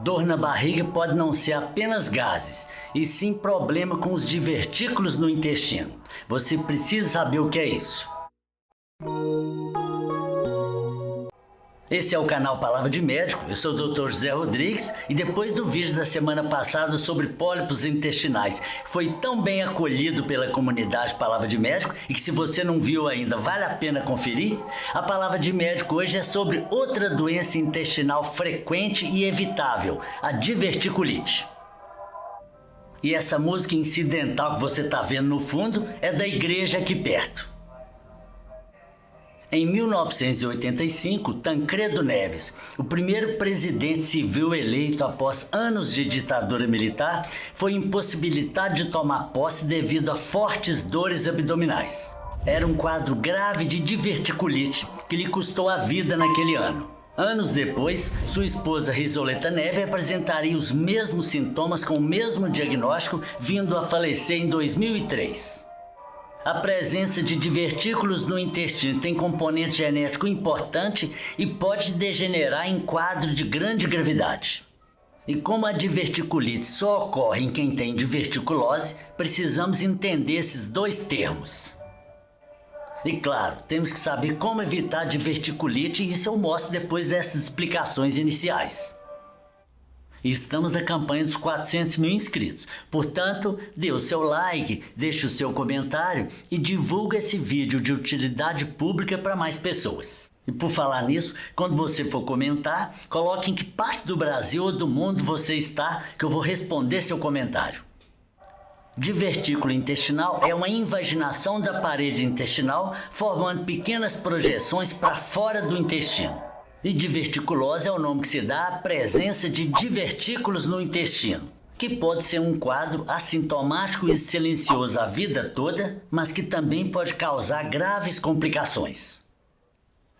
Dor na barriga pode não ser apenas gases, e sim problema com os divertículos no intestino. Você precisa saber o que é isso. Esse é o canal Palavra de Médico, eu sou o Dr. José Rodrigues e depois do vídeo da semana passada sobre pólipos intestinais, foi tão bem acolhido pela comunidade Palavra de Médico e que se você não viu ainda vale a pena conferir, a Palavra de Médico hoje é sobre outra doença intestinal frequente e evitável, a diverticulite. E essa música incidental que você está vendo no fundo é da igreja aqui perto. Em 1985, Tancredo Neves, o primeiro presidente civil eleito após anos de ditadura militar, foi impossibilitado de tomar posse devido a fortes dores abdominais. Era um quadro grave de diverticulite que lhe custou a vida naquele ano. Anos depois, sua esposa Risoleta Neves apresentaria os mesmos sintomas com o mesmo diagnóstico, vindo a falecer em 2003. A presença de divertículos no intestino tem componente genético importante e pode degenerar em quadro de grande gravidade. E como a diverticulite só ocorre em quem tem diverticulose, precisamos entender esses dois termos. E claro, temos que saber como evitar a diverticulite e isso eu mostro depois dessas explicações iniciais. E estamos na campanha dos 400 mil inscritos. Portanto, dê o seu like, deixe o seu comentário e divulgue esse vídeo de utilidade pública para mais pessoas. E por falar nisso, quando você for comentar, coloque em que parte do Brasil ou do mundo você está, que eu vou responder seu comentário. Divertículo intestinal é uma invaginação da parede intestinal, formando pequenas projeções para fora do intestino. E diverticulose é o nome que se dá à presença de divertículos no intestino, que pode ser um quadro assintomático e silencioso a vida toda, mas que também pode causar graves complicações.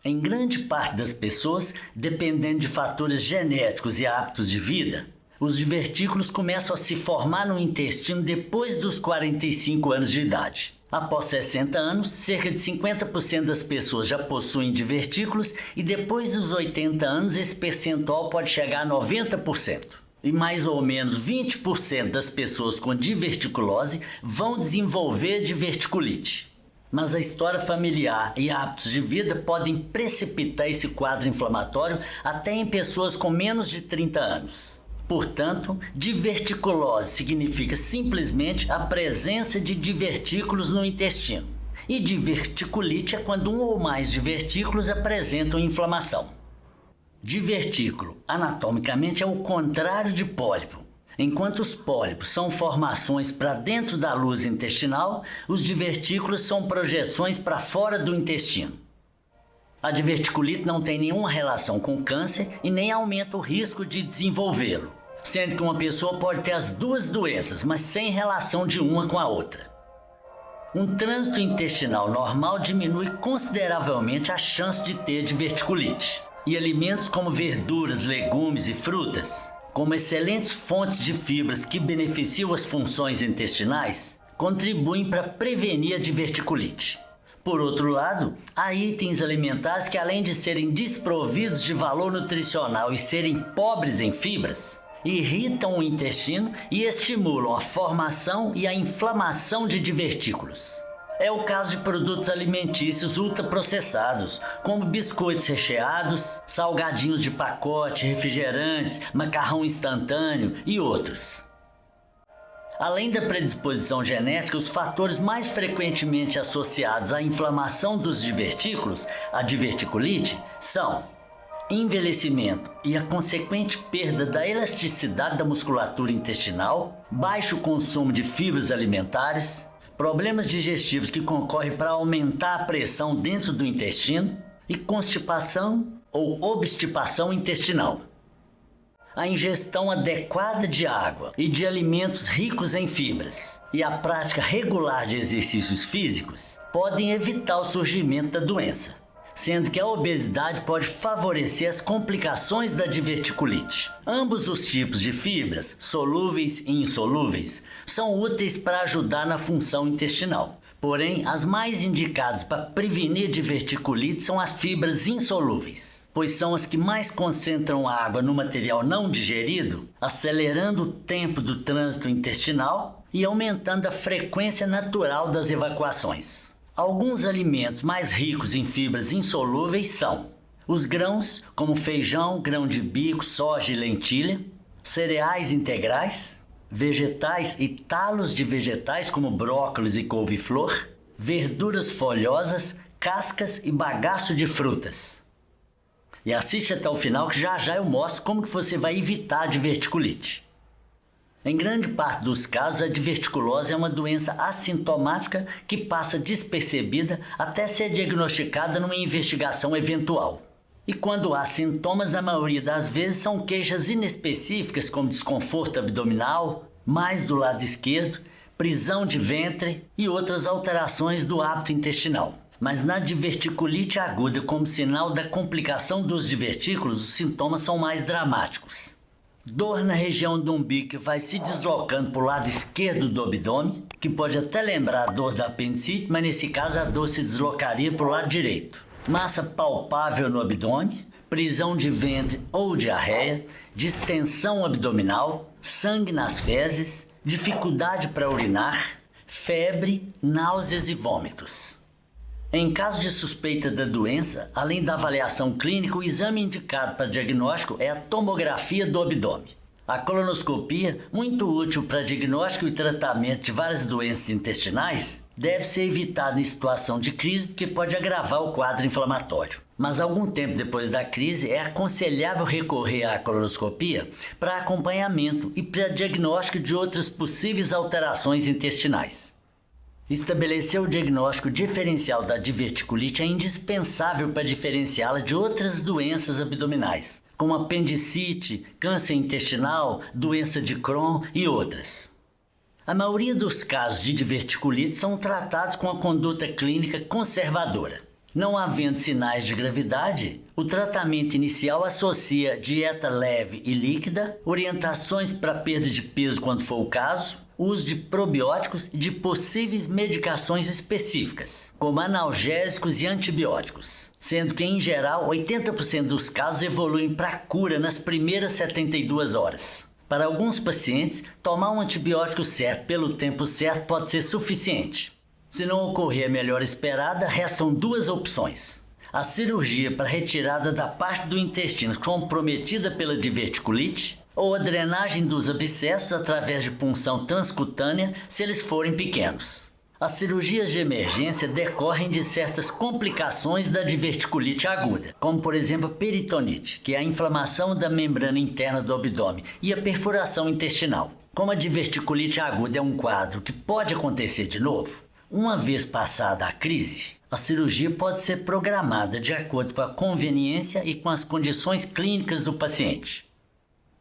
Em grande parte das pessoas, dependendo de fatores genéticos e hábitos de vida, os divertículos começam a se formar no intestino depois dos 45 anos de idade. Após 60 anos, cerca de 50% das pessoas já possuem divertículos e depois dos 80 anos esse percentual pode chegar a 90%. E mais ou menos 20% das pessoas com diverticulose vão desenvolver diverticulite. Mas a história familiar e hábitos de vida podem precipitar esse quadro inflamatório até em pessoas com menos de 30 anos. Portanto, diverticulose significa simplesmente a presença de divertículos no intestino. E diverticulite é quando um ou mais divertículos apresentam inflamação. Divertículo, anatomicamente, é o contrário de pólipo. Enquanto os pólipos são formações para dentro da luz intestinal, os divertículos são projeções para fora do intestino. A diverticulite não tem nenhuma relação com câncer e nem aumenta o risco de desenvolvê-lo, sendo que uma pessoa pode ter as duas doenças, mas sem relação de uma com a outra. Um trânsito intestinal normal diminui consideravelmente a chance de ter diverticulite. E alimentos como verduras, legumes e frutas, como excelentes fontes de fibras que beneficiam as funções intestinais, contribuem para prevenir a diverticulite. Por outro lado, há itens alimentares que, além de serem desprovidos de valor nutricional e serem pobres em fibras, irritam o intestino e estimulam a formação e a inflamação de divertículos. É o caso de produtos alimentícios ultraprocessados, como biscoitos recheados, salgadinhos de pacote, refrigerantes, macarrão instantâneo e outros. Além da predisposição genética, os fatores mais frequentemente associados à inflamação dos divertículos, a diverticulite, são envelhecimento e a consequente perda da elasticidade da musculatura intestinal, baixo consumo de fibras alimentares, problemas digestivos que concorrem para aumentar a pressão dentro do intestino e constipação ou obstipação intestinal. A ingestão adequada de água e de alimentos ricos em fibras e a prática regular de exercícios físicos podem evitar o surgimento da doença, sendo que a obesidade pode favorecer as complicações da diverticulite. Ambos os tipos de fibras, solúveis e insolúveis, são úteis para ajudar na função intestinal. Porém, as mais indicadas para prevenir diverticulite são as fibras insolúveis. pois são as que mais concentram água no material não digerido, acelerando o tempo do trânsito intestinal e aumentando a frequência natural das evacuações. Alguns alimentos mais ricos em fibras insolúveis são os grãos, como feijão, grão de bico, soja e lentilha, cereais integrais, vegetais e talos de vegetais como brócolis e couve-flor, verduras folhosas, cascas e bagaço de frutas. E assiste até o final que já eu mostro como que você vai evitar a diverticulite. Em grande parte dos casos, a diverticulose é uma doença assintomática que passa despercebida até ser diagnosticada numa investigação eventual. E quando há sintomas, na maioria das vezes, são queixas inespecíficas como desconforto abdominal, mais do lado esquerdo, prisão de ventre e outras alterações do hábito intestinal. Mas na diverticulite aguda, como sinal da complicação dos divertículos, os sintomas são mais dramáticos. Dor na região do umbigo que vai se deslocando para o lado esquerdo do abdômen, que pode até lembrar a dor da apendicite, mas nesse caso a dor se deslocaria para o lado direito. Massa palpável no abdômen, prisão de ventre ou diarreia, distensão abdominal, sangue nas fezes, dificuldade para urinar, febre, náuseas e vômitos. Em caso de suspeita da doença, além da avaliação clínica, o exame indicado para diagnóstico é a tomografia do abdômen. A colonoscopia, muito útil para diagnóstico e tratamento de várias doenças intestinais, deve ser evitada em situação de crise porque pode agravar o quadro inflamatório. Mas algum tempo depois da crise é aconselhável recorrer à colonoscopia para acompanhamento e para diagnóstico de outras possíveis alterações intestinais. Estabelecer o diagnóstico diferencial da diverticulite é indispensável para diferenciá-la de outras doenças abdominais, como apendicite, câncer intestinal, doença de Crohn e outras. A maioria dos casos de diverticulite são tratados com a conduta clínica conservadora. Não havendo sinais de gravidade, o tratamento inicial associa dieta leve e líquida, orientações para perda de peso quando for o caso, uso de probióticos e de possíveis medicações específicas, como analgésicos e antibióticos, sendo que, em geral, 80% dos casos evoluem para a cura nas primeiras 72 horas. Para alguns pacientes, tomar um antibiótico certo pelo tempo certo pode ser suficiente. Se não ocorrer a melhora esperada, restam duas opções: a cirurgia para retirada da parte do intestino comprometida pela diverticulite ou a drenagem dos abscessos através de punção transcutânea se eles forem pequenos. As cirurgias de emergência decorrem de certas complicações da diverticulite aguda, como por exemplo a peritonite, que é a inflamação da membrana interna do abdômen, e a perfuração intestinal. Como a diverticulite aguda é um quadro que pode acontecer de novo, uma vez passada a crise, a cirurgia pode ser programada de acordo com a conveniência e com as condições clínicas do paciente.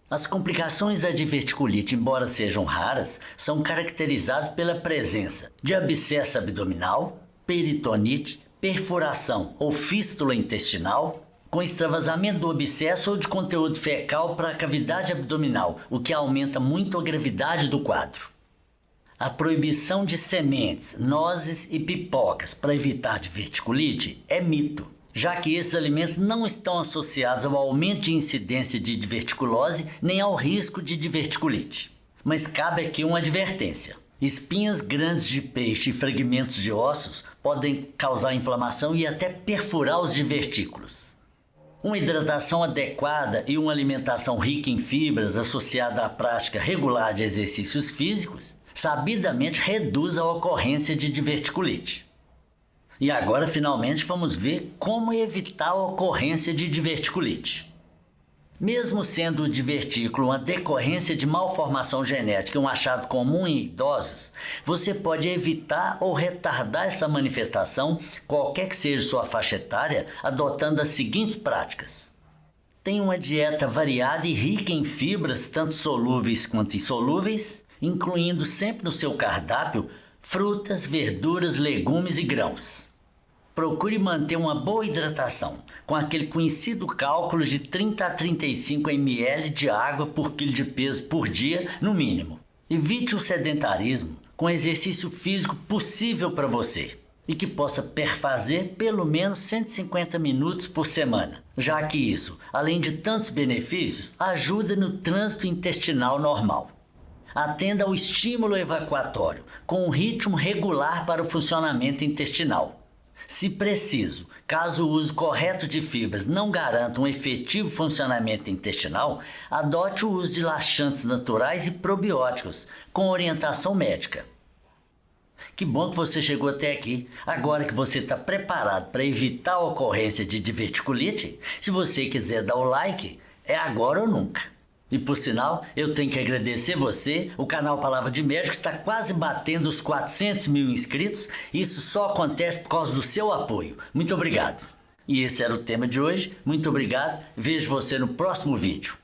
As complicações da diverticulite, embora sejam raras, são caracterizadas pela presença de abscesso abdominal, peritonite, perfuração ou fístula intestinal, com extravasamento do abscesso ou de conteúdo fecal para a cavidade abdominal, o que aumenta muito a gravidade do quadro. A proibição de sementes, nozes e pipocas para evitar diverticulite é mito, já que esses alimentos não estão associados ao aumento de incidência de diverticulose nem ao risco de diverticulite. Mas cabe aqui uma advertência: espinhas grandes de peixe e fragmentos de ossos podem causar inflamação e até perfurar os divertículos. Uma hidratação adequada e uma alimentação rica em fibras associada à prática regular de exercícios físicos sabidamente reduz a ocorrência de diverticulite. E agora, finalmente, vamos ver como evitar a ocorrência de diverticulite. Mesmo sendo o divertículo uma decorrência de malformação genética, um achado comum em idosos, você pode evitar ou retardar essa manifestação, qualquer que seja sua faixa etária, adotando as seguintes práticas. Tenha uma dieta variada e rica em fibras, tanto solúveis quanto insolúveis, incluindo sempre no seu cardápio frutas, verduras, legumes e grãos. Procure manter uma boa hidratação, com aquele conhecido cálculo de 30 a 35 ml de água por quilo de peso por dia, no mínimo. Evite o sedentarismo, com exercício físico possível para você. e que possa perfazer pelo menos 150 minutos por semana, já que isso, além de tantos benefícios, ajuda no trânsito intestinal normal. Atenda ao estímulo evacuatório, com um ritmo regular para o funcionamento intestinal. Se preciso, caso o uso correto de fibras não garanta um efetivo funcionamento intestinal, adote o uso de laxantes naturais e probióticos, com orientação médica. Que bom que você chegou até aqui. Agora que você está preparado para evitar a ocorrência de diverticulite, se você quiser dar o like, é agora ou nunca. E por sinal, eu tenho que agradecer você, o canal Palavra de Médico está quase batendo os 400 mil inscritos, e isso só acontece por causa do seu apoio. Muito obrigado. E esse era o tema de hoje. Muito obrigado. Vejo você no próximo vídeo.